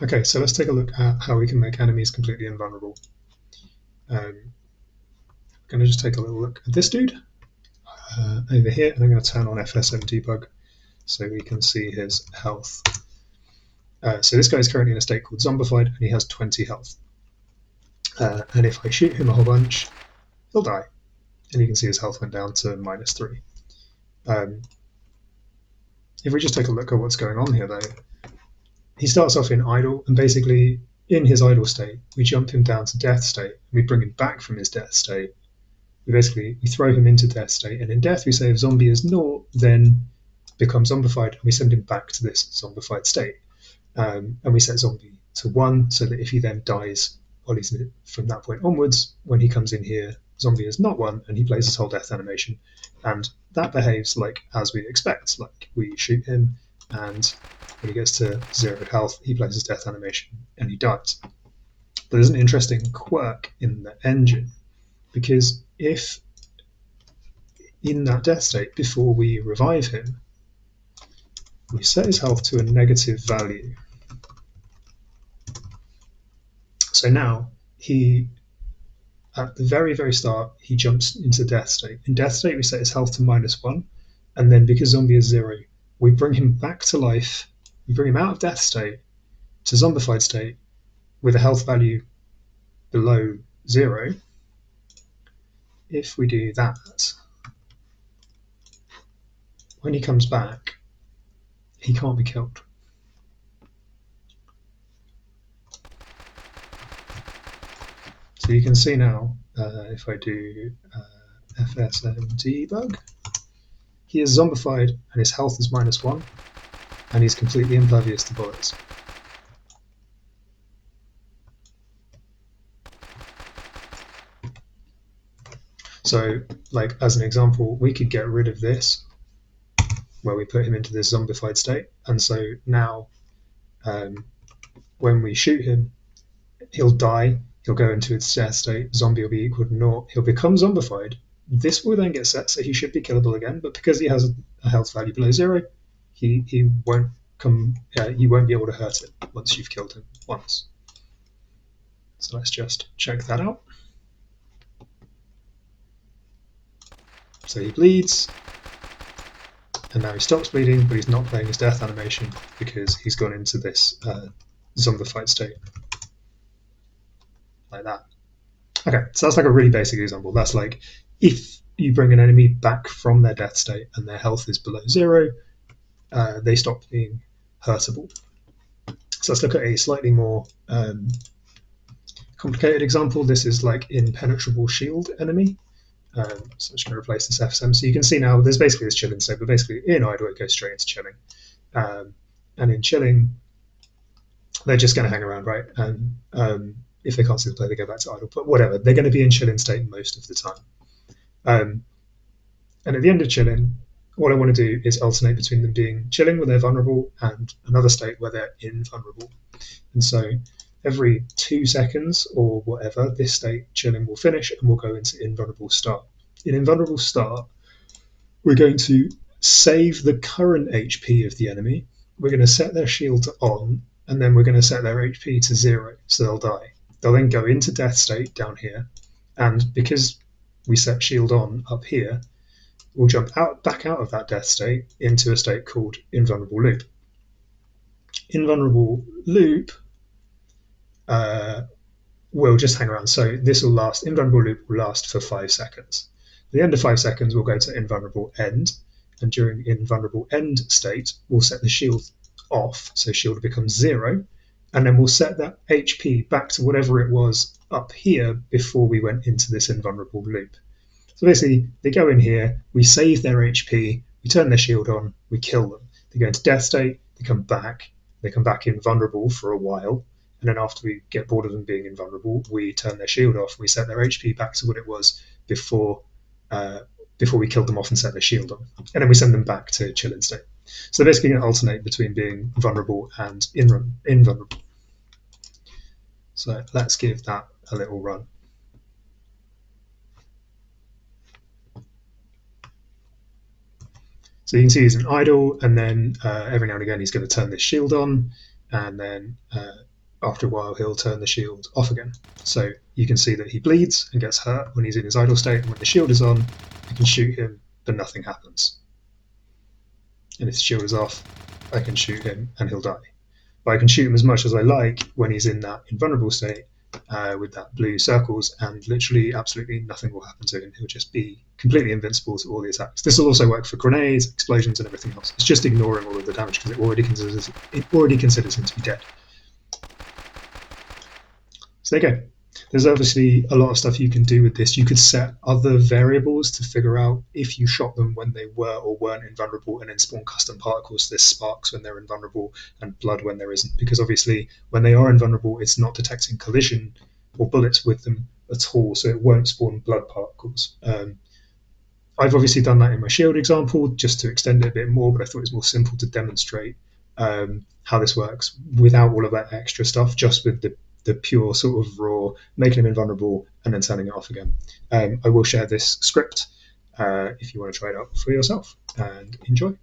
Okay, so let's take a look at how we can make enemies completely invulnerable. I'm going to just take a little look at this dude over here, and I'm going to turn on FSM debug so we can see his health. So this guy is currently in a state called zombified, and he has 20 health. And if I shoot him a whole bunch, he'll die. And you can see his health went down to -3. If we just take a look at what's going on here, though, he starts off in idle, and basically in his idle state, we jump him down to death state, and we bring him back from his death state. We throw him into death state, and in death we say if zombie is 0, then become zombified, and we send him back to this zombified state. And we set zombie to 1, so that if he then dies while he's from that point onwards, when he comes in here, zombie is not 1, and he plays his whole death animation. And that behaves like as we expect. Like we shoot him, and when he gets to 0 health, he plays his death animation, and he dies. But there's an interesting quirk in the engine, because if in that death state, before we revive him, we set his health to a negative value. So now he, at the very, very start, he jumps into death state. In death state, we set his health to -1, and then because zombie is 0, we bring him back to life. We bring him out of death state to zombified state with a health value below 0. If we do that, when he comes back, he can't be killed. So you can see now, if I do FSM debug, he is zombified and his health is -1, and he's completely impervious to bullets. So, like as an example, we could get rid of this, where we put him into this zombified state, and so now when we shoot him, he'll die, he'll go into its death state, zombie will be equal to 0, he'll become zombified. This will then get set, so he should be killable again, but because he has a health value below 0, he won't you won't be able to hurt it once you've killed him once. So let's just check that out. So he bleeds, and now he stops bleeding, but he's not playing his death animation because he's gone into this zombified state. Like that. Okay, so that's like a really basic example. That's like if you bring an enemy back from their death state and their health is below 0, they stop being hurtable. So let's look at a slightly more complicated example. This is like impenetrable shield enemy. So I'm just going to replace this FSM. So you can see now there's basically this chilling state, but basically in idle it goes straight into chilling. And in chilling, they're just going to hang around, right? And if they can't see the play, they go back to idle. But whatever, they're going to be in chilling state most of the time. And at the end of chilling, what I want to do is alternate between them being chilling where they're vulnerable and another state where they're invulnerable. And so every 2 seconds or whatever, this state chilling will finish and we'll go into invulnerable start. In invulnerable start, we're going to save the current HP of the enemy. We're going to set their shield to on, and then we're going to set their HP to 0, so they'll die. They'll then go into death state down here, and because we set shield on up here, we'll jump back out of that death state into a state called invulnerable loop. Invulnerable loop will just hang around. So this will last, invulnerable loop will last for 5 seconds. At the end of 5 seconds, we'll go to invulnerable end, and during invulnerable end state, we'll set the shield off, so shield becomes 0, and then we'll set that HP back to whatever it was up here before we went into this invulnerable loop. So basically, they go in here, we save their HP, we turn their shield on, we kill them. They go into death state, they come back invulnerable for a while, and then after we get bored of them being invulnerable, we turn their shield off, we set their HP back to what it was before we killed them off and set their shield on. And then we send them back to chilling state. So they're basically going to alternate between being vulnerable and invulnerable. So let's give that a little run. So you can see he's in idle, and then every now and again he's going to turn this shield on, and then after a while he'll turn the shield off again. So you can see that he bleeds and gets hurt when he's in his idle state, and when the shield is on, I can shoot him, but nothing happens. And if the shield is off, I can shoot him and he'll die. But I can shoot him as much as I like when he's in that invulnerable state with that blue circles, and literally absolutely nothing will happen to him. He'll just be completely invincible to all the attacks. This will also work for grenades, explosions, and everything else. It's just ignoring all of the damage because it already considers him to be dead. So there you go. There's obviously a lot of stuff you can do with this. You could set other variables to figure out if you shot them when they were or weren't invulnerable, and then spawn custom particles. There's sparks when they're invulnerable and blood when there isn't, because obviously when they are invulnerable, it's not detecting collision or bullets with them at all, so it won't spawn blood particles. I've obviously done that in my shield example just to extend it a bit more, but I thought it was more simple to demonstrate how this works without all of that extra stuff, just with the pure sort of raw, making them invulnerable and then turning it off again. I will share this script if you want to try it out for yourself, and enjoy.